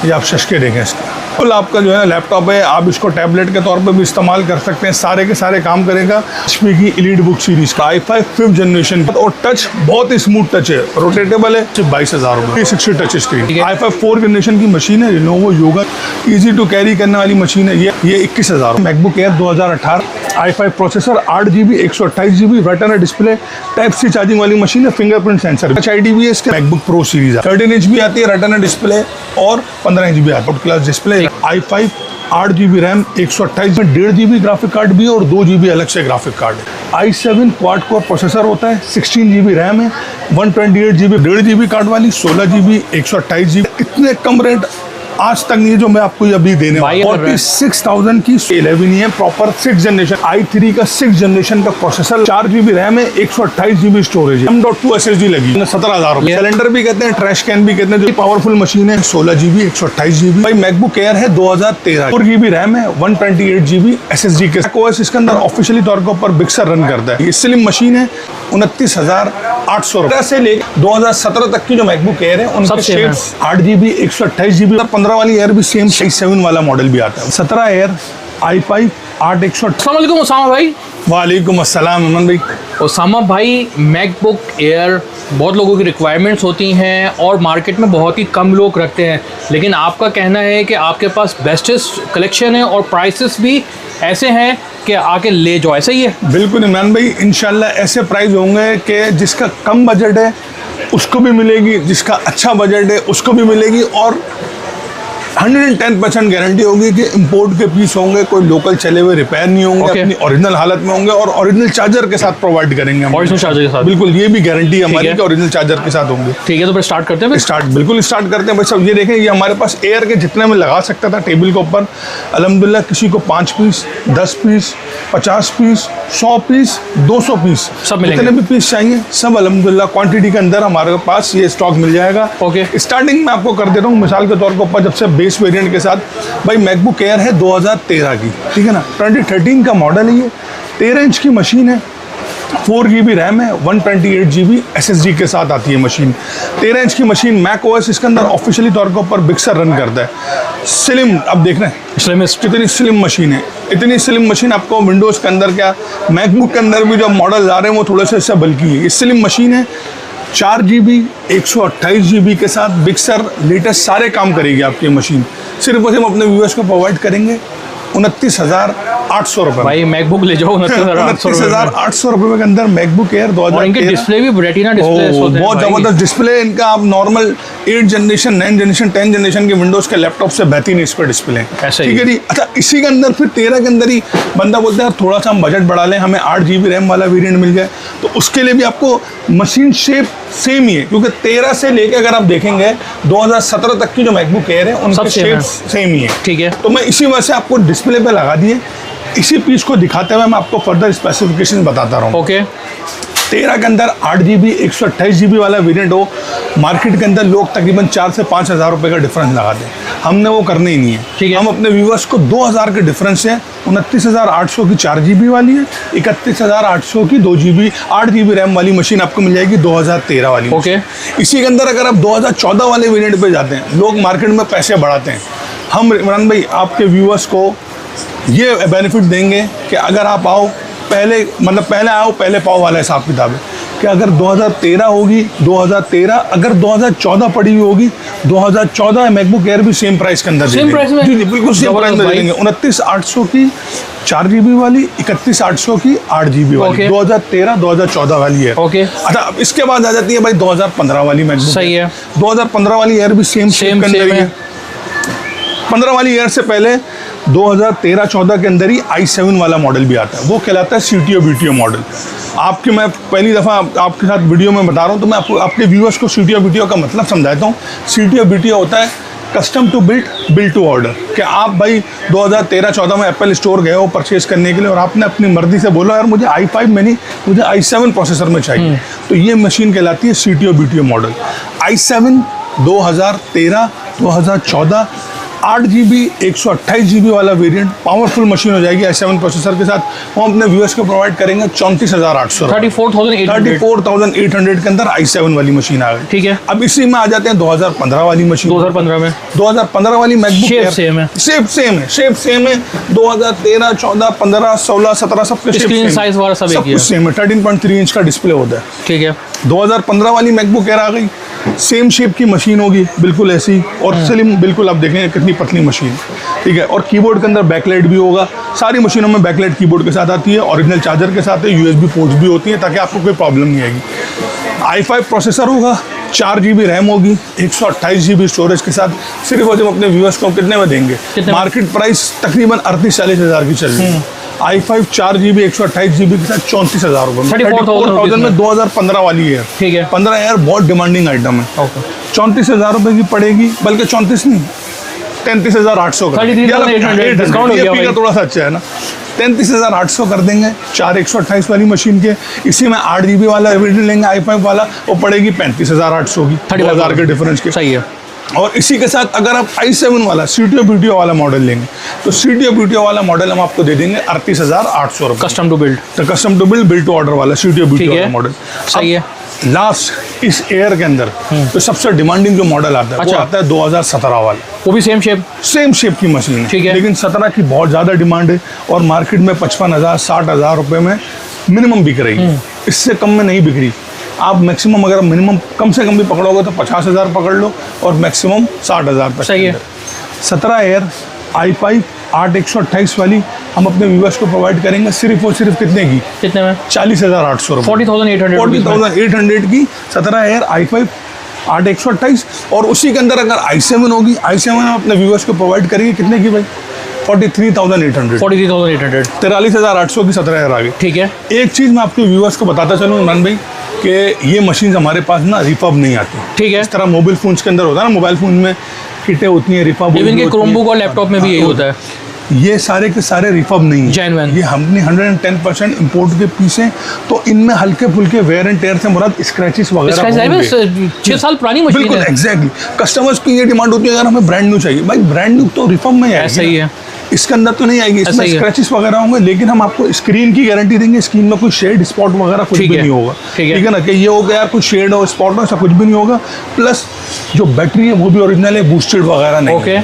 ये आप शशके देखें इसके। फुल आपका जो है ना लैपटॉप है, आप इसको टैबलेट के तौर पे भी इस्तेमाल कर सकते हैं, सारे के सारे काम करेगा। HP की एलीट बुक सीरीज का i5 5th जनरेशन और टच बहुत ही स्मूथ टच है, रोटेटेबल है, सिर्फ 22,000 रुपये 360 touch screen. i5 4th generation की मशीन है, Lenovo Yoga, easy to carry करने वाली मशीन है। ये 21,000। MacBook Air 2018 i5 processor 8GB 128GB retina display, type C charging वाली मशीन है, फिंगरप्रिंट सेंसर, टच ID भी है इसके। मैकबुक प्रो सीरीज 13 इंच भी आती है रेटिना डिस्प्ले और 15 इंच भी आता है class display. i5 8GB RAM 128 में 1.5GB ग्राफिक कार्ड भी है और 2GB अलग से ग्राफिक कार्ड है। i7 क्वाड कोर प्रोसेसर होता है, 16GB रैम है, 128GB 1.5GB कार्ड वाली, 16GB 128GB। इतने कम रेट आज तक नहीं है जो मैं आपको अभी देने वाला हूं। 46,000 की 11 है, प्रॉपर 6th जनरेशन i3 का 6th जनरेशन का प्रोसेसर, 4GB रैम है, 128GB स्टोरेज है, M.2 SSD लगी, 17,000 रुपए। सिलेंडर भी कहते हैं, ट्रैश कैन भी कहते हैं, जो पावरफुल मशीन है। 16GB 128GB। भाई मैकबुक एयर है 2013, 4GB रैम है, 128GB SSD के OS इसके अंदर ऑफिशियली तौर के ऊपर बिग सर रन करता है। ये स्लिम मशीन है, 29,800 रुपए से लेकर 2017 तक की जो मैकबुक एयर है उनके शेप्स 8GB 128GB। 15 वाली एयर भी सेम 7 वाला मॉडल भी आता है। 17 एयर i5 8 अस्सलाम वालेकुम उसामा भाई। वालेकुम अस्सलाम अमन भाई। उसामा भाई, मैकबुक एयर बहुत लोगों की रिक्वायरमेंट्स होती हैं और मार्केट में बहुत ही कम लोग रखते हैं, लेकिन आपका कहना है कि आपके पास बेस्टेस्ट कलेक्शन है और प्राइसेस भी ऐसे हैं कि आके ले जाओ, ऐसा ही है? बिल्कुल इमरान भाई, इंशाल्लाह ऐसे प्राइस होंगे कि जिसका कम बजट है उसको भी मिलेगी, जिसका अच्छा बजट है उसको भी मिलेगी, और 110% गारंटी होगी कि इंपोर्ट के पीस होंगे, कोई लोकल चले हुए रिपेयर नहीं होंगे, अपनी ओरिजिनल हालत में होंगे और ओरिजिनल चार्जर के साथ प्रोवाइड करेंगे। ओरिजिनल चार्जर के साथ? बिल्कुल, ये भी गारंटी हमारी कि ओरिजिनल चार्जर के साथ होंगे। ठीक है, तो फिर स्टार्ट करते हैं। बिल्कुल स्टार्ट करते हैं भाई साहब। ये देखें, ये हमारे पास एयर के जितने में लगा सकता था टेबल के ऊपर, अल्हम्दुलिल्लाह किसी को 5 piece, 10 piece, 50 piece, 100 piece, 200 piece, सब मिलेंगे। जितने भी पीस चाहिए सब अल्हम्दुलिल्लाह क्वांटिटी के अंदर हमारे पास ये स्टॉक मिल जाएगा। स्टार्टिंग में आपको कर देता हूँ मिसाल के तौर के ऊपर, जब से बेस वेरिएंट के साथ भाई मैकबुक एयर है 2013 की, ठीक है ना, 2013 का मॉडल है ये, 13 इंच की मशीन है, 4GB रैम है, 128GB SSD के साथ आती है मशीन। 13 इंच की मशीन, मैक OS इसके अंदर ऑफिशियली तौर के ऊपर बिग सर रन करता है। स्लिम, अब देख रहे हैं स्लिमेस्ट, कितनी स्लिम मशीन है। इतनी स्लिम मशीन आपको विंडोज़ के अंदर क्या, मैकबुक के अंदर भी जो मॉडल आ रहे हैं वो थोड़े से इससे बल्कि है। ये स्लिम मशीन है, 4GB 128GB के साथ बिग सर लेटेस्ट सारे काम करेगी आपकी मशीन। सिर्फ हम अपने व्यूअर्स को प्रोवाइड करेंगे 29,800 रुपए। भाई मैकबुक ले जाओ 29,800 रुपए के अंदर मैकबुक एयर 2013। इनके डिस्प्ले भी रेटिना डिस्प्ले होते हैं, बहुत जबरदस्त डिस्प्ले इनका। आप नॉर्मल 8 जनरेशन, 9 जनरेशन, 10 जनरेशन के विंडोज के लैपटॉप से बेहतरीन इस पर डिस्प्ले है, ठीक है जी। अच्छा, इसी के अंदर फिर 13 के अंदर ही बंदा बोलता है थोड़ा सा हम बजट बढ़ा लें, हमें 8GB रैम वाला वेरिएंट मिल जाए, तो उसके लिए भी आपको मशीन शेप सेम ही है, क्योंकि 13 से लेके अगर आप देखेंगे 2017 तक की जो मैकबुक एयर है उनके शेप सेम ही है, ठीक है। तो मैं इसी वजह से आपको डिस्प्ले पे लगा दिए, इसी पीस को दिखाते हुए मैं आपको फर्दर स्पेसिफिकेशन बताता रहा हूँ। 13 के अंदर 8GB 128GB वाला वेरिएंट हो, मार्केट के अंदर लोग तकरीबन 4 से 5 हज़ार रुपये का डिफरेंस लगाते हैं, हमने वो करने ही नहीं है, ठीक है। हम अपने व्यूवर्स को 2,000 के डिफरेंस से 29,800 की 4GB वाली है, 31,800 की 2GB 8GB रैम वाली मशीन आपको मिल जाएगी 2013 वाली। इसी के अंदर अगर आप 2014 वाले वेरिएंट पे जाते हैं, लोग मार्केट में पैसे बढ़ाते हैं, हम इमरान भाई आपके व्यूवर्स को ये बेनिफिट देंगे कि अगर आप आओ पहले, मतलब पहले आओ पहले पाओ वाला हिसाब किताब है कि अगर 2013 होगी 2013, अगर 2014 पड़ी हुई होगी 2014 मैकबुक एयर भी सेम प्राइस के अंदर, सेम प्राइस में, जी बिल्कुल सेम प्राइस में देंगे। 29,800 की 4GB वाली, 31,800 की 8GB वाली, 2013 2014 वाली है। अच्छा, इसके बाद आ जाती है भाई 2015 वाली मैकबुक। सही है, 2015 वाली एयर भी सेम के अंदर ही है। 15 वाली ईयर से पहले 2013-14 के अंदर ही i7 वाला मॉडल भी आता है, वो कहलाता है CTO BTO मॉडल। आपके मैं पहली दफ़ा आपके साथ वीडियो में बता रहा हूँ, तो मैं आपके व्यूअर्स को CTO BTO का मतलब समझाता हूँ। CTO BTO होता है custom to build to order, कि आप भाई 2013-14 में एप्पल स्टोर गए हो परचेज करने के लिए और आपने अपनी मर्जी से बोला यार मुझे i5 में नहीं, मुझे i7 प्रोसेसर में चाहिए, तो ये मशीन कहलाती है CTO BTO model. i7 2013, 2014 8GB 128GB वाला वेरिएंट पावरफुल मशीन हो जाएगी i7 प्रोसेसर के साथ। हम अपने व्यूअर्स को प्रोवाइड करेंगे 34,800, 34,800 के अंदर i7 वाली मशीन आ गई। ठीक है, अब इसी में आ जाते हैं 2015 वाली मशीन। 2015 में 2015 वाली मैकबुक शेप सेम है, शेप सेम है। 2013, 14, 15, 16, 17 सबके स्क्रीन साइज वाला सब एक ही है, सेम है। 13.3 इंच का डिस्प्ले होता है। ठीक है, 2015 वाली मैकबुक एयर आ गई, सेम शेप की मशीन होगी, बिल्कुल ऐसी, और स्लिम बिल्कुल। आप देखेंगे कितनी पतली मशीन, ठीक है। और कीबोर्ड के अंदर बैकलाइट भी होगा। सारी मशीनों में बैकलाइट कीबोर्ड के साथ आती है, ओरिजिनल चार्जर के साथ है, USB पोर्ट्स भी होती है ताकि आपको कोई प्रॉब्लम नहीं आएगी। i5 प्रोसेसर होगा, 4GB रैम होगी, 128GB स्टोरेज के साथ। सिर्फ हम अपने व्यूअर्स को कितने में देंगे? मार्केट प्राइस तकरीबन 38-40 हज़ार की चल रही है। i5 4GB 128GB के साथ 34,000 रुपये, 34,000 में 2015 वाली है। ठीक है, 15 एयर बहुत डिमांडिंग आइटम है। 34,000 रुपये की पड़ेगी, बल्कि 34 नहीं, 33,800 का। डिस्काउंट थोड़ा सा अच्छा है ना। 33,800 कर देंगे 4 128 वाली मशीन के। इसी में 8GB वाला वेरिएंट लेंगे i5 वाला, वो पड़ेगी 35,800 की, 30,000 के डिफरेंस के। सही है। और इसी के साथ अगर आप i7 वाला CTO BTO वाला मॉडल लेंगे तो CTO BTO वाला मॉडल हम आपको दे देंगे 38,800 रुपये, कस्टम टू बिल्ड। तो custom to build, build to order वाला CTO BTO वाला मॉडल। सही है। लास्ट इस एयर के अंदर तो सबसे डिमांडिंग जो मॉडल आता है वो आता है 2017 वाला, वो भी सेम शेप की मशीन है। ठीक है, लेकिन 17 की बहुत ज़्यादा डिमांड है और मार्केट में 55,000 60,000 रुपये में मिनिमम बिक रही है। इससे कम में नहीं बिक रही। आप मैक्सिमम अगर मिनिमम कम से कम भी पकड़ोगे तो 50,000 पकड़ लो और मैक्सिमम 60,000 तक। सही है। 17 एयर i5 8 128 वाली हम अपने व्यूअर्स को प्रोवाइड करेंगे सिर्फ और सिर्फ कितने की? कितने में? 40,800 रुपये, 40,800 की 17 एयर i5 8 128। और उसी के अंदर अगर i7 होगी, i7 हम अपने व्यूअर्स को प्रोवाइड करेंगे कितने की भाई? 43,800, 43,800 की 17 एयर आ गई। ठीक है। एक चीज़ मैं आपके व्यूअर्स को बताता चलूँ इमरान भाई कि ये मशीन हमारे पास ना रिफर्ब नहीं आती। ठीक है। इस तरह मोबाइल फोन्स के अंदर होता है ना, मोबाइल फोन में किटें होती हैं, रिफर्ब। इवन के क्रोमबुक और लैपटॉप में भी यही होता है। ये सारे के सारे रिफर्ब नहीं है, जेन्युइन। ये हमने 110% इंपोर्ट के पीस हैं, तो इनमें हल्के फुल्के वेयर एंड टेयर से मुराद स्क्रैचेस वगैरह 6 साल पुरानी मशीन है। बिल्कुल एग्जैक्टली। कस्टमर्स की ये डिमांड होती है अगर हमें ब्रांड न्यू चाहिए, भाई ब्रांड न्यू तो रिफर्ब में आएगी, सही है, इसके अंदर तो नहीं आएगी। इसमें स्क्रैचेस वगैरह होंगे, लेकिन हम आपको स्क्रीन की गारंटी देंगे, स्क्रीन में कोई शेड स्पॉट वगैरह कुछ भी नहीं होगा। ठीक है ना, कि ये हो गया यार कुछ शेड हो स्पॉट हो, ऐसा कुछ भी नहीं होगा। प्लस जो बैटरी है वो भी ओरिजिनल है, बूस्टेड वगैरह नहीं है।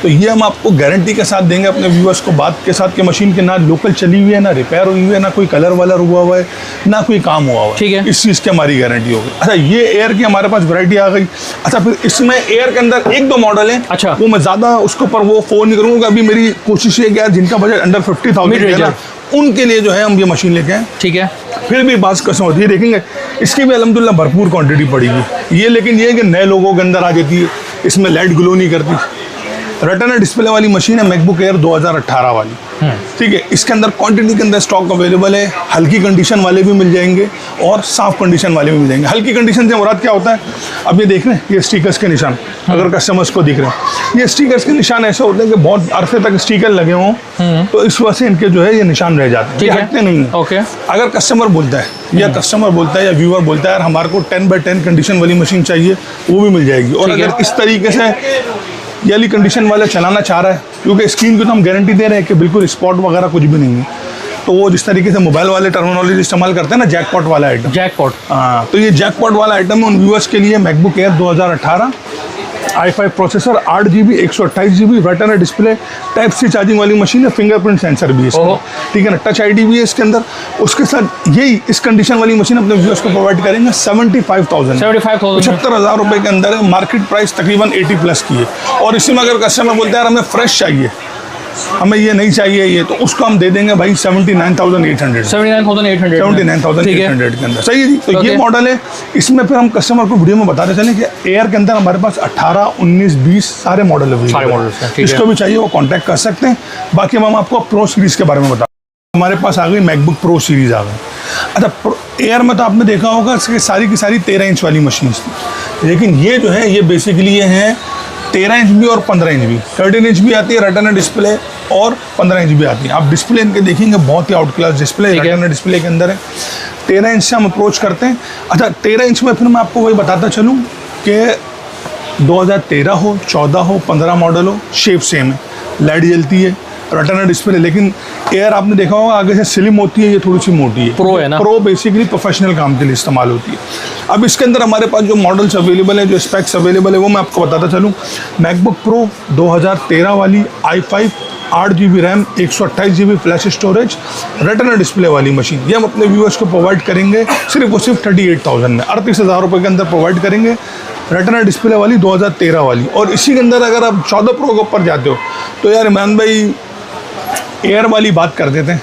तो ये हम आपको गारंटी के साथ देंगे अपने व्यूअर्स को, बात के साथ कि मशीन के ना लोकल चली हुई है, ना रिपेयर हुई हुई है, ना कोई कलर वालर हुआ है, ना कोई काम हुआ है। ठीक है, इस चीज़ की हमारी गारंटी होगी। अच्छा, ये एयर की हमारे पास वैरायटी आ गई। अच्छा, फिर इसमें एयर के अंदर 1-2 मॉडल है। अच्छा, वो मैं ज़्यादा उसके ऊपर वो फोन नहीं करूँगा। अभी मेरी कोशिश है कि यार जिनका बजट अंडर 50,000 है ना, उनके लिए जो है हम ये मशीन लेके आए। ठीक है। फिर भी बात कसम होती है, देखेंगे इसकी भी अल्हम्दुलिल्लाह भरपूर क्वांटिटी पड़ेगी ये। लेकिन ये है कि नए लोगों के अंदर आ जाती है, इसमें लाइट ग्लो नहीं करती। रेटिना डिस्प्ले वाली मशीन है मैकबुक एयर 2018 वाली। ठीक है, इसके अंदर क्वांटिटी के अंदर स्टॉक अवेलेबल है। हल्की कंडीशन वाले भी मिल जाएंगे और साफ कंडीशन वाले भी मिल जाएंगे। हल्की कंडीशन से मुराद क्या होता है, अब ये देख रहे हैं ये स्टिकर्स के निशान, अगर कस्टमर्स को दिख रहे हैं, ये स्टिकर्स के निशान ऐसे होते हैं कि बहुत अरसे तक स्टिकर लगे हों, तो इस वजह से इनके जो है ये निशान रह जाते हैं, हटते नहीं है। ओके। अगर कस्टमर बोलता है या कस्टमर बोलता है या व्यूअर बोलता है यार हमारे को 10x10 कंडीशन वाली मशीन चाहिए, वो भी मिल जाएगी। और अगर इस तरीके से ये वाली कंडीशन वाला चलाना चाह रहा है, क्योंकि स्क्रीन की तो हम गारंटी दे रहे हैं कि बिल्कुल स्पॉट वगैरह कुछ भी नहीं है, तो वो जिस तरीके से मोबाइल वाले टर्मिनोलॉजी इस्तेमाल करते हैं ना, जैकपॉट वाला आइटम। जैकपॉट, हाँ, तो ये जैकपॉट वाला आइटम है उन व्यूअर्स के लिए। MacBook Air 2018 i5 processor 8GB 128GB retina display, type C charging वाली मशीन है, फिंगरप्रिंट सेंसर भी है इसमें। ठीक है ना, टच आईडी भी है इसके अंदर। उसके साथ यही इस कंडीशन वाली मशीन अपने व्यूअर्स को प्रोवाइड करेंगे 75,000 75,000 रुपये के अंदर है। मार्केट प्राइस तकरीबन 80+ की है। और इसी में अगर कस्टमर बोलते हैं यार हमें फ्रेश चाहिए, हमें ये नहीं चाहिए ये, तो उसको हम दे देंगे भाई 79,800 के अंदर। सही है जी। तो ये मॉडल है। इसमें फिर हम कस्टमर को वीडियो में बताते चलें कि एयर के अंदर हमारे पास 18, 19, 20 सारे मॉडल अवेलेबल हैं। जिसको भी चाहिए वो कांटेक्ट कर सकते हैं। बाकी हम आपको प्रो सीरीज़ के बारे में बता, हमारे पास आ गई मैकबुक प्रो सीरीज़ आ गई। अच्छा, एयर में तो आपने देखा होगा कि सारी की सारी 13 इंच वाली मशीन थी, लेकिन ये जो है ये बेसिकली ये हैं 13 इंच भी और 15 इंच भी। 13 इंच भी आती है रेटिना डिस्प्ले और 15 इंच भी आती है। आप डिस्प्ले इनके देखेंगे बहुत ही outclass display retina display के अंदर है। 13 इंच से हम अप्रोच करते हैं। अच्छा, 13 इंच में फिर मैं आपको वही बताता चलूँ कि 2013 हो, 14 हो, 15 मॉडल हो, शेप सेम है, लाइट जलती है, रेटिना डिस्प्ले। लेकिन एयर आपने देखा होगा आगे से स्लिम होती है, ये थोड़ी सी मोटी है। प्रो है ना? प्रो बेसिकली प्रोफेशनल काम के लिए इस्तेमाल होती है। अब इसके अंदर हमारे पास जो मॉडल्स अवेलेबल है, जो स्पेक्स अवेलेबल है, वो मैं आपको बताता चलूँ। मैकबुक प्रो 2013 वाली i5 8GB RAM, 128GB flash storage, retina display वाली मशीन, ये हम अपने व्यूअर्स को प्रोवाइड करेंगे सिर्फ और सिर्फ 38,000 में, 38,000 रुपये के अंदर प्रोवाइड करेंगे रेटिना डिस्प्ले वाली 2013 वाली। और इसी के अंदर अगर आप 14 प्रो के ऊपर जाते हो तो यार इमरान भाई एयर वाली बात कर देते हैं,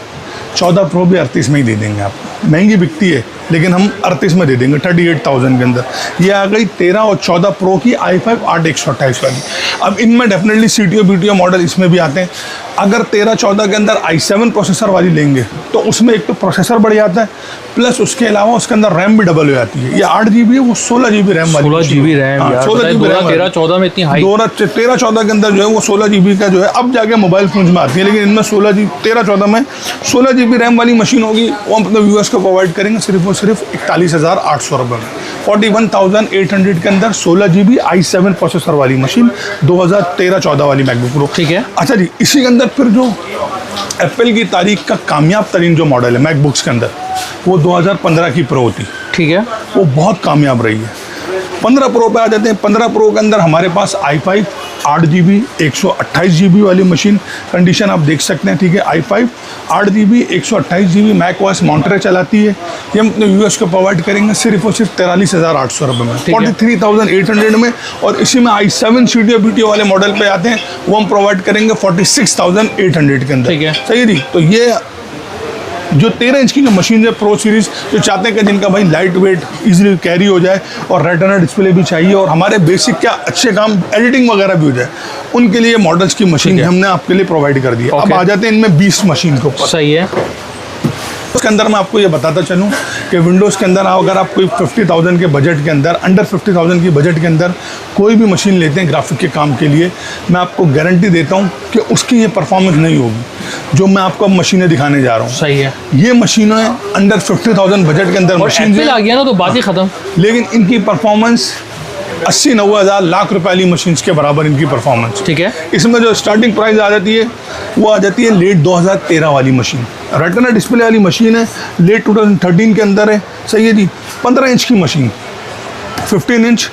14 प्रो भी 38 में ही दे देंगे आपको, महंगी बिकती है लेकिन हम 38 में दे देंगे 38,000 के अंदर। ये आ गई 13 और 14 प्रो की i5 8 128 वाली। अब इनमें डेफिनेटली CTO BTO मॉडल इसमें भी आते हैं। अगर 13-14 के अंदर i7 प्रोसेसर वाली लेंगे तो उसमें एक तो प्रोसेसर बढ़ जाता है, प्लस उसके अलावा उसके अंदर रैम भी डबल हो जाती है। ये 8GB है, वो 16GB रैम वाली। 16GB रैम यार, 16GB रैम 13-14 में इतनी हाई। 13-14 के अंदर जो है वो 16GB का जो है अब जाके मोबाइल फोन में आती है, लेकिन इनमें 13-14 में 16GB रैम वाली मशीन होगी। वो हम अपने व्यूअर्स को प्रोवाइड करेंगे सिर्फ और सिर्फ 41,800 रुपये में। 41,800 के अंदर 16GB i7 प्रोसेसर वाली मशीन 2013-14 वाली मैकबुक प्रो। ठीक है। अच्छा जी, इसी के अंदर फिर जो एप्पल की तारीख का कामयाब तरीन जो मॉडल है मैकबुक्स के अंदर, वो 2015 की प्रो थी। ठीक है। वो बहुत कामयाब रही है। 15 प्रो पे आ जाते हैं। 15 प्रो के अंदर हमारे पास i5 8GB 128GB वाली मशीन कंडीशन आप देख सकते हैं। ठीक है, i5 8GB 128GB Mac OS मॉन्टरे चलाती है। ये हम अपने व्यूअर्स को प्रोवाइड करेंगे सिर्फ और सिर्फ 43,800 रुपये में, 43,800 में। और इसी में i7 CTO BTO वाले मॉडल पे आते हैं, वो हम प्रोवाइड करेंगे 46,800 के अंदर। ठीक है। सही है जी। तो ये जो 13 इंच की जो मशीन है प्रो सीरीज़, जो चाहते हैं कि जिनका भाई लाइट वेट इजीली कैरी हो जाए और रेटिना डिस्प्ले भी चाहिए और हमारे बेसिक क्या अच्छे काम एडिटिंग वगैरह भी हो जाए, उनके लिए मॉडल्स की मशीन हमने आपके लिए प्रोवाइड कर दी है। अब आ जाते हैं इनमें 20 मशीन के ऊपर। सही है। उसके अंदर मैं आपको ये बताता चलूँ कि विंडोज़ के अंदर अगर आप कोई 50,000 के बजट के अंदर, अंडर 50,000 की बजट के अंदर कोई भी मशीन लेते हैं ग्राफिक के काम के लिए, मैं आपको गारंटी देता हूँ कि उसकी ये परफॉर्मेंस नहीं होगी जो मैं आपको अब मशीनें दिखाने जा रहा हूँ। सही है। ये मशीनें अंडर 50,000 बजट के अंदर मशीन एप्पल आ गया ना तो बात ही खत्म। लेकिन इनकी परफॉर्मेंस 80-90 हज़ार लाख रुपए वाली मशीन्स के बराबर इनकी परफॉर्मेंस। ठीक है। इसमें जो स्टार्टिंग प्राइस आ जाती है वो आ जाती है लेट 2013 वाली मशीन, रेटिना डिस्प्ले वाली मशीन है, लेट 2013 के अंदर है। सही है जी। 15 इंच की machine, 15 inch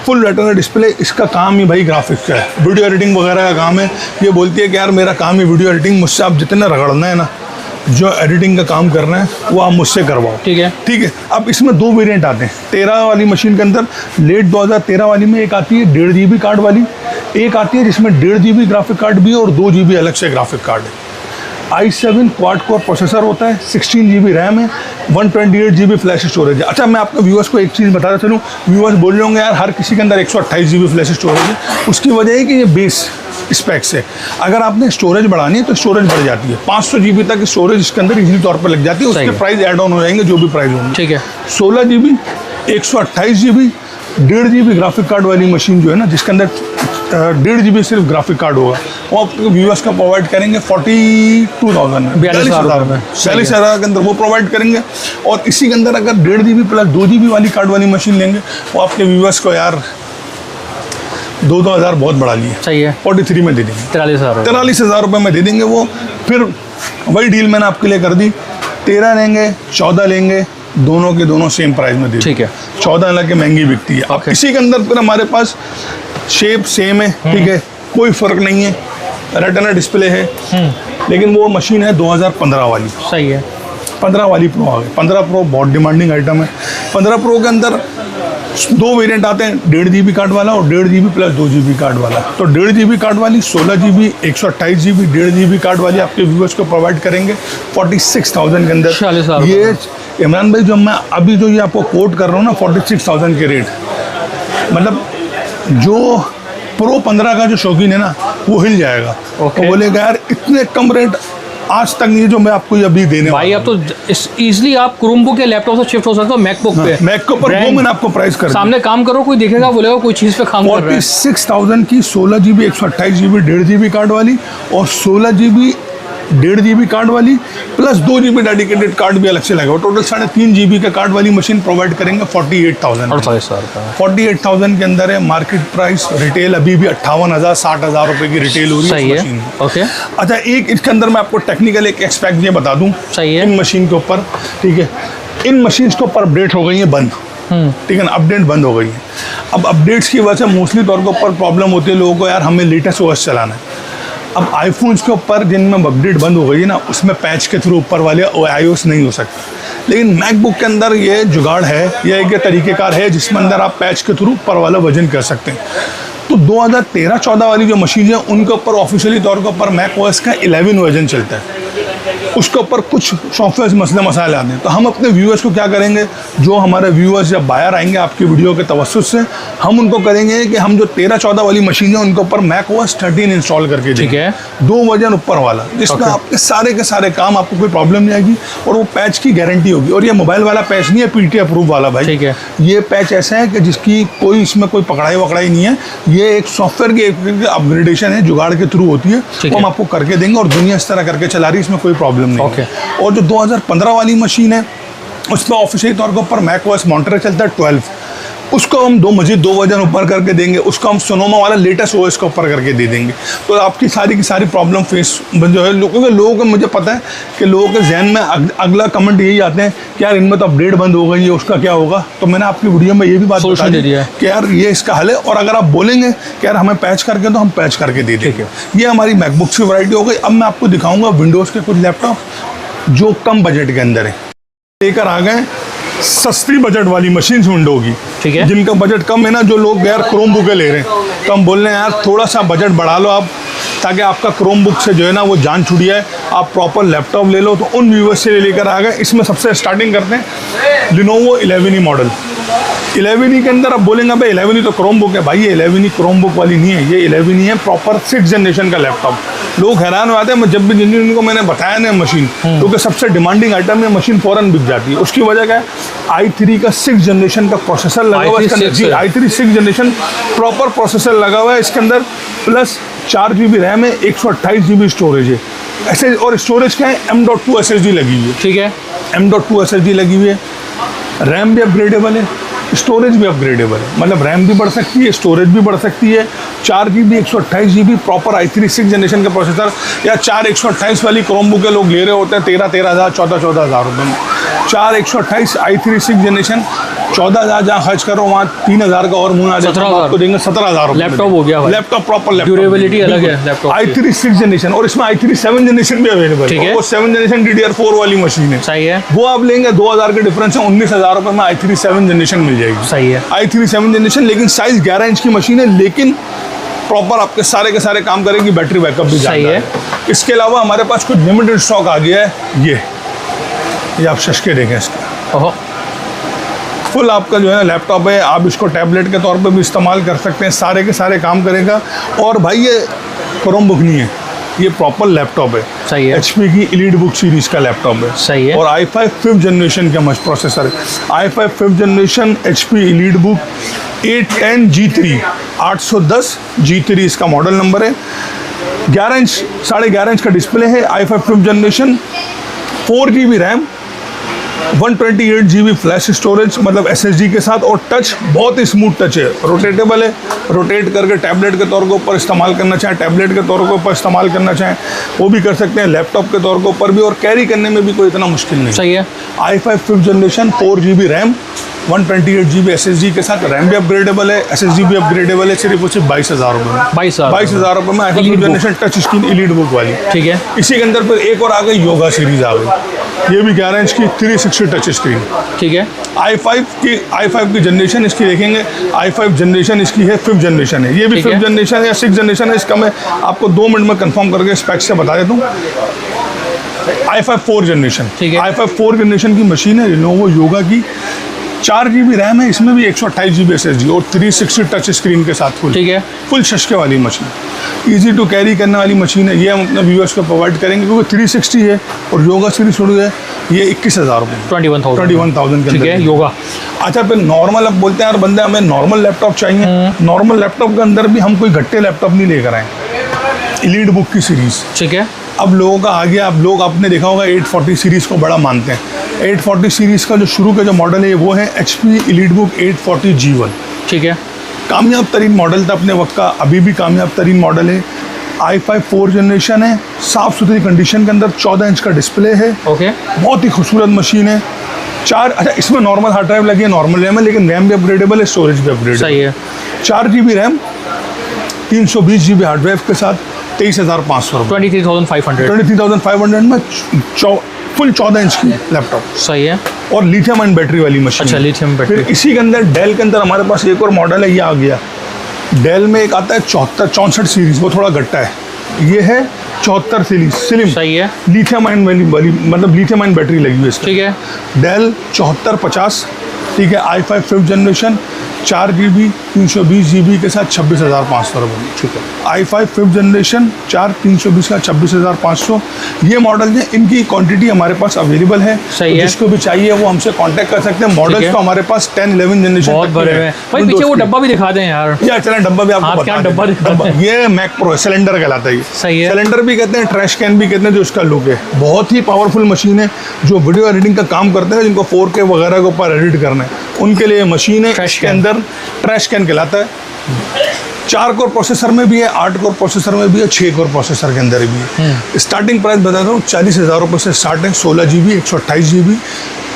full retina display. इसका काम ही भाई ग्राफिक्स का है, वीडियो एडिटिंग वगैरह का काम है। ये बोलती है कि यार मेरा काम ही वीडियो एडिटिंग, मुझसे आप जितना रगड़ना है ना, जो एडिटिंग का काम करना है वो आप मुझसे करवाओ। ठीक है। ठीक है। अब इसमें 2 वेरिएंट आते हैं 13 वाली मशीन के अंदर। लेट 2013 वाली में एक आती है 1.5 GB कार्ड वाली, एक आती है जिसमें 1.5 GB ग्राफिक कार्ड भी है और 2 GB अलग से ग्राफिक कार्ड है। i7 क्वाड कोर प्रोसेसर होता है, 16 GB रैम है, 128 GB फ्लैश स्टोरेज है। अच्छा, मैं आपके व्यूअर्स को एक चीज़ बताता चलूँ, व्यूअर्स बोल रहे होंगे यार हर किसी के अंदर 128 GB फ्लैश स्टोरेज है। उसकी वजह है कि ये बेस स्पेक्स है। अगर आपने स्टोरेज बढ़ानी है तो स्टोरेज बढ़ जाती है, 500 GB तक स्टोरेज इसके अंदर इजीली तौर पर लग जाती है। उसके प्राइस ऐड ऑन हो जाएंगे जो भी प्राइस होंगे। ठीक है। 16 GB 128 GB 1.5 GB graphic card वाली मशीन जो है ना, जिसके अंदर 1.5 GB सिर्फ ग्राफिक कार्ड होगा, वो आपके व्यूअर्स का प्रोवाइड करेंगे 42,000 में, 42,000 में, 42,000 के अंदर वो प्रोवाइड करेंगे। और इसी के अंदर अगर 1.5 GB प्लस 2 GB वाली कार्ड वाली मशीन लेंगे, वो आपके व्यूअर्स को यार 2-2 हज़ार बहुत बढ़ा लिए। सही है। 43 में दे देंगे, 43,000 रुपये में दे देंगे। वो फिर वही डील मैंने आपके लिए कर दी, 13 लेंगे 14 लेंगे, दोनों के दोनों सेम प्राइस में दे। ठीक है। 14 हालांकि महंगी बिकती है। अब इसी के अंदर फिर हमारे पास शेप सेम है। ठीक है, कोई फ़र्क नहीं है, रेटिना डिस्प्ले है, लेकिन वो मशीन है 2015 वाली। सही है। 15 वाली प्रो आ गई। 15 प्रो बहुत डिमांडिंग आइटम है। 15 प्रो के अंदर 2 वेरिएंट आते हैं, 1.5 GB कार्ड वाला और 1.5 GB प्लस 2 GB कार्ड वाला। तो 1.5 GB कार्ड वाली 16 GB 128 GB 1.5 GB कार्ड वाली आपके व्यूअर्स को प्रोवाइड करेंगे 46,000 के अंदर। 46,000। ये इमरान भाई जो मैं अभी जो ये आपको कोट कर रहा हूँ ना 46,000 के रेट, मतलब जो प्रो 15 का जो शौकीन है ना वो हिल जाएगा। तो बोलेगा यार इतने कम रेट आज तक नहीं जो मैं आपको अभी देने भाई। अब तो इजीली आप क्रोमबुक के लैपटॉप से शिफ्ट हो सकते हो मैकबुक पे। मैकबुक पर वो मैंने आपको प्राइस कर सामने काम करो, कोई देखेगा बोलेगा कोई चीज़ पे काम कर रहा है। 46,000 की 16 GB 128 GB 1.5 GB कार्ड वाली और 16 GB 1.5 GB कार्ड वाली प्लस 2 GB डेडिकेटेड कार्ड भी अलग से लगा। टोटल 3.5 GB का कार्ड वाली मशीन प्रोवाइड करेंगे 48,000। 48,000 के अंदर है। मार्केट प्राइस रिटेल अभी भी 58,000 60,000 रुपए की रिटेल हो रही है सही मशीन है। ओके, अच्छा, एक इसके अंदर मैं आपको टेक्निकल एक एक्सपेक्ट ये बता दूं। सही है। इन मशीन के ऊपर, ठीक है, इन मशीन्स के ऊपर अपडेट हो गई है बंद, ठीक है ना, अपडेट बंद हो गई है। अब अपडेट्स की वजह से मोस्टली तौर के ऊपर प्रॉब्लम होती है लोगों को, यार हमें लेटेस्ट ओएस चलाना है। अब आईफोन्स के ऊपर जिनमें अपडेट बंद हो गई है ना, उसमें पैच के थ्रू ऊपर वाले iOS नहीं हो सकता। लेकिन मैकबुक के अंदर ये जुगाड़ है, ये एक तरीक़ेकार है जिसमें अंदर आप पैच के थ्रू ऊपर वाला वर्जन कर सकते हैं। तो 2013-14 वाली जो मशीन है उनके ऊपर ऑफिशियली तौर के ऊपर मैक ओएस का 11 वर्जन चलता है। उसके ऊपर कुछ सॉफ्टवेयर मसले मसाले आते हैं। तो हम अपने व्यूअर्स को क्या करेंगे, जो हमारे व्यूअर्स जब बाहर आएंगे आपकी वीडियो के तवज्जुह से, हम उनको करेंगे कि हम जो 13-14 वाली मशीन है उनके ऊपर मैक ओएस 13 इंस्टॉल करके देंगे। ठीक है। 2 वर्जन ऊपर वाला, जिसमें आपके सारे के सारे काम, आपको कोई प्रॉब्लम नहीं आएगी और वो पैच की गारंटी होगी। और ये मोबाइल वाला पैच नहीं है, पीटी अप्रूव वाला भाई। ठीक है। ये पैच ऐसा है कि जिसकी कोई इसमें कोई पकड़ाई वकड़ाई नहीं है। ये एक सॉफ्टवेयर की अपग्रेडेशन है, जुगाड़ के थ्रू होती है, वो हम आपको करके देंगे और दुनिया इस तरह करके चला रही है, इसमें कोई प्रॉब्लम नहीं है। और जो 2015 वाली मशीन है उसमें ऑफिशियल तौर के ऊपर मैक ओएस मॉन्टरे चलता है 12, उसको हम 2 वर्जन ऊपर करके देंगे। उसको हम सोनोमा वाला लेटेस्ट ओएस को ऊपर करके दे देंगे। तो आपकी सारी की सारी प्रॉब्लम फेस जो है लोगों को, मुझे पता है कि लोगों के जहन में अगला कमेंट यही आते हैं कि यार इनमें तो अपडेट बंद हो गई है, उसका क्या होगा। तो मैंने आपकी वीडियो में ये भी बात बता दी कि यार ये इसका हल है। और अगर आप बोलेंगे कि यार हमें पैच करके, तो हम पैच करके दे देंगे। ये हमारी मैकबुक्स की वैरायटी हो गई। अब मैं आपको दिखाऊंगा विंडोज़ के कुछ लैपटॉप जो कम बजट के अंदर है। लेकर आ गए सस्ती बजट वाली मशीन विंडो की, ठीक है, जिनका बजट कम है ना, जो लोग यार क्रोम बुक ले रहे हैं, तो हम बोल रहे हैं यार थोड़ा सा बजट बढ़ा लो आप, ताकि आपका क्रोम बुक से जो है ना वो जान छुट जाए, आप प्रॉपर लैपटॉप ले लो। तो उन व्यूवर्स से लेकर आ गए। इसमें सबसे स्टार्टिंग करते हैं लिनोवो 11E मॉडल। 11E के अंदर आप बोलेंगे भाई 11E तो क्रोम बुक है। भाई ये 11E क्रोम बुक वाली नहीं है, ये 11E है प्रॉपर 6th जनरेशन का लैपटॉप। लोग हैरान हो जाते हैं जब भी जिनको मैंने बताया ना मशीन, क्योंकि सबसे डिमांडिंग आइटम है, मशीन फौरन बिक जाती है। उसकी वजह क्या है, i3 का 6th जनरेशन का प्रोसेसर लगा हुआ है इसके अंदर। जी, i3 6th generation proper processor लगा हुआ है इसके अंदर, प्लस 4 GB रैम है, 128 GB स्टोरेज है ऐसे। और स्टोरेज क्या है, M.2 SSD लगी हुई है। ठीक है, M.2 SSD लगी हुई है। रैम भी अपग्रेडेबल है, स्टोरेज भी अपग्रेडेबल है, मतलब रैम भी बढ़ सकती है, स्टोरेज भी बढ़ सकती है। 4 GB 128 GB proper i3 6th generation का प्रोसेसर, या 4 128 वाली क्रोम बुक के लोग ले रहे होते हैं 13,000 14,000 रुपये में। 4 128 i3 6th जनरेशन 14,000 जहाँ खर्च करो वहाँ 3,000 का और मुँह आ जाए, आपको देंगे 17,000 लैपटॉप हो गया, लैपटॉप प्रॉपर लैपटॉप, ड्यूरेबिलिटी अलग है लैपटॉप i3 6th जनरेशन। और इसमें i3 7th जनरेशन भी अवेलेबल है, वो 7th जनरेशन DDR4 वाली मशीन है। सही है, वो आप लेंगे 2,000 के डिफरेंस है, 19,000 रुपये में i3 7th जनरेशन मिल जाएगी। सही है, i3 7th जनरेशन, लेकिन साइज 11 इंच की मशीन है, लेकिन प्रॉपर आपके सारे के सारे काम करेगी, बैटरी बैकअप भी सही है। इसके अलावा हमारे पास कुछ लिमिटेड स्टॉक आ गया है। ये आप शशके देखें इसका, फुल आपका जो है ना लैपटॉप है, आप इसको टैबलेट के तौर पे भी इस्तेमाल कर सकते हैं, सारे के सारे काम करेगा। और भाई ये क्रोम बुक नहीं है, ये प्रॉपर लैपटॉप है। सही है, HP की एलीट बुक सीरीज का लैपटॉप है। सही है, और i5 5th जनरेशन का प्रोसेसर है। i5 5th generation HP elite book 810 G3 810 G3 इसका मॉडल नंबर है। 11 इंच 11.5 इंच का डिस्प्ले है। i5 5th generation, 4 GB RAM, 128 GB flash storage, मतलब SSD के साथ। और टच बहुत ही स्मूथ टच है, रोटेटेबल है, रोटेट करके टैबलेट के तौर के ऊपर इस्तेमाल करना चाहें, टैबलेट के तौर के ऊपर इस्तेमाल करना चाहें वो भी कर सकते हैं, लैपटॉप के तौर के ऊपर भी, और कैरी करने में भी कोई इतना मुश्किल नहीं। सही है। i5 5th generation, 4 GB RAM, 128 GB SSD के साथ, रैम भी अपग्रेडेबल है, SSD भी अपग्रेडेबल है, सिर्फ 22,000 रुपये में। 22,000 रुपये में i5 5th generation touch screen elite book वाली। ठीक है, इसी के अंदर फिर एक और आ गई, योगा सीरीज आ गई, ये भी 11 इंच की 360 टच स्क्रीन। ठीक है, i5 की जनरेशन इसकी देखेंगे, i5 जनरेशन इसकी है 5th जनरेशन है, ये भी 5th जनरेशन या 6th जनरेशन है। इसका मैं आपको 2 मिनट में कंफर्म करके स्पेक्स से बता देता हूँ। i5 4th generation, i5 4th generation की मशीन है, लिनोवो योगा की, 4 GB रैम है, इसमें भी 128 GB SSD और 360 टच स्क्रीन के साथ फुल। ठीक है, फुल शशके वाली मशीन, इजी टू कैरी करने वाली मशीन है। ये हम अपने व्यूअर्स को प्रोवाइड करेंगे, क्योंकि 360 है और योगा सीरीज शुरू है। ये 21,000 रुपये, 21,000 के अंदर योगा। अच्छा, फिर नॉर्मल अब बोलते हैं यार बंदे हमें नॉर्मल लैपटॉप चाहिए, नॉर्मल लैपटॉप के अंदर भी हम कोई घट्टे लैपटॉप नहीं लेकर आए। एलीट बुक की सीरीज, ठीक है, अब लोगों का आ गया, अब लोग आपने देखा होगा 840 सीरीज़ को बड़ा मानते हैं। 840 सीरीज़ का जो शुरू का जो मॉडल है वो है HP EliteBook 840 G1। ठीक है, कामयाब तरीन मॉडल था अपने वक्त का, अभी भी कामयाब तरीन मॉडल है। i5 4 जनरेशन है, साफ़ सुथरी कंडीशन के अंदर 14 इंच का डिस्प्ले है। ओके, बहुत ही खूबसूरत मशीन है। अच्छा इसमें नॉर्मल हार्ड ड्राइव लगी है, नॉर्मल रैम है, लेकिन रैम भी अपग्रेडेबल है, स्टोरेज भी अपग्रेडेबल सही है। 4 GB RAM 320 GB hard drive के साथ 23,500 रुपये, 23,500। 23,500 में फुल 14 इंच की लैपटॉप सही है। और लिथियम आयन बैटरी वाली मशीन। अच्छा, लिथियम बैटरी। फिर इसी के अंदर डेल के अंदर हमारे पास एक और मॉडल है, ये आ गया। डेल में एक आता है 64 सीरीज़, वो थोड़ा घट्टा है। ये है 74 सीरीज स्लिम, सही है। लिथियम आयन वाली मतलब लिथियम आयन बैटरी लगी हुई है इसमें। ठीक है, डेल 7450, ठीक है। i5 5th generation 4 GB 320 GB के साथ 26,500 रुपये। ठीक है। i5 5th जनरेशन 4 320 का 26,500। ये मॉडल है, इनकी क्वांटिटी हमारे पास अवेलेबल है। सही है। जिसको भी चाहिए वो हमसे कांटेक्ट कर सकते हैं। मॉडल्स तो हमारे पास 10 11 जनरेशन बहुत बड़े हैं भाई। पीछे वो डब्बा भी दिखा दें यार। चलें डब्बा भी आपको आपके बता यहाँ दें। डब्बा दिखा दें। ये मैक प्रो सिलेंडर कहलाता है ये। सही है। सिलेंडर भी कहते हैं, ट्रैश कैन भी कहते हैं, जो इसका लुक है। बहुत ही पावरफुल मशीन है, जो वीडियो एडिटिंग का काम करते हैं, जिनको 4K वगैरह के ऊपर एडिट करना है, उनके लिए मशीन है। ट्रैश इसके कैन। अंदर ट्रैश कैन कहलाता है। 4 कोर प्रोसेसर में भी है, 8 कोर प्रोसेसर में भी है, 6 कोर प्रोसेसर के अंदर भी है। स्टार्टिंग प्राइस बता रहा हूँ 40,000 रुपये से स्टार्ट है। 16 GB 128 GB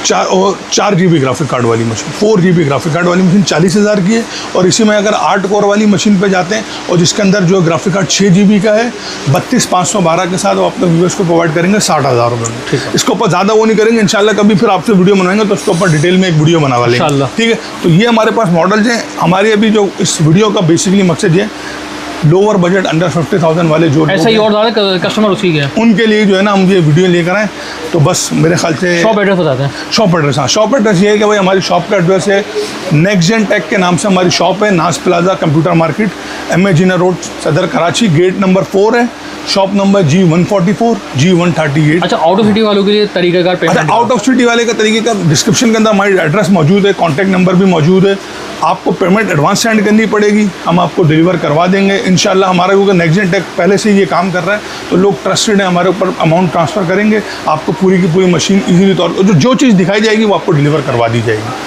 4 GB graphic card वाली मशीन, 4 GB ग्राफिक कार्ड वाली मशीन 40,000 की है। और इसी में अगर 8 कोर वाली मशीन पे जाते हैं और जिसके अंदर जो ग्राफिक कार्ड 6 GB का है 32,512 के साथ वो अपने व्यूअर्स को प्रोवाइड करेंगे 60,000 रुपये में। ठीक है। इसके ऊपर ज़्यादा वो नहीं करेंगे, इंशाल्लाह कभी फिर आपसे वीडियो बनवाएंगे तो उसके ऊपर डिटेल में एक वीडियो बनवा लेंगे, इंशाल्लाह। ठीक है। तो ये हमारे पास मॉडल्स हैं। हमारी अभी जो इस वीडियो का बेसिकली मकसद ये लोअर बजट अंडर 50,000 वाले जो ऐसा ही और ज़्यादा कस्टमर उसी के हैं, उनके लिए जो है ना हम ये वीडियो लेकर आए। तो बस मेरे ख्याल से शॉप एड्रेस बताते हैं। शॉप एड्रेस, हाँ शॉप एड्रेस ये है कि भाई हमारी शॉप का एड्रेस है नेक्स्ट जेन टेक के नाम से हमारी शॉप है, नाज प्लाजा कंप्यूटर मार्केट, MA जिना रोड, सदर कराची, गेट नंबर 4 है। Shop number G144 G138। अच्छा, आउट ऑफ सिटी वालों के लिए तरीक़ेकार पेमेंट? अच्छा, आउट ऑफ सिटी वाले का तरीके का डिस्क्रिप्शन के अंदर हमारी एड्रेस मौजूद है, कॉन्टैक्ट नंबर भी मौजूद है। आपको पेमेंट एडवांस सेंड करनी पड़ेगी, हम आपको डिलीवर करवा देंगे इंशाल्लाह। हमारा क्योंकि नेक्स्ट जेन टेक पहले से ये काम कर रहा है तो लोग ट्रस्टेड है, हमारे ऊपर अमाउंट ट्रांसफ़र करेंगे, आपको पूरी की पूरी मशीन ईजीली तौर पर जो चीज़ दिखाई जाएगी वो आपको डिलीवर करवा दी जाएगी।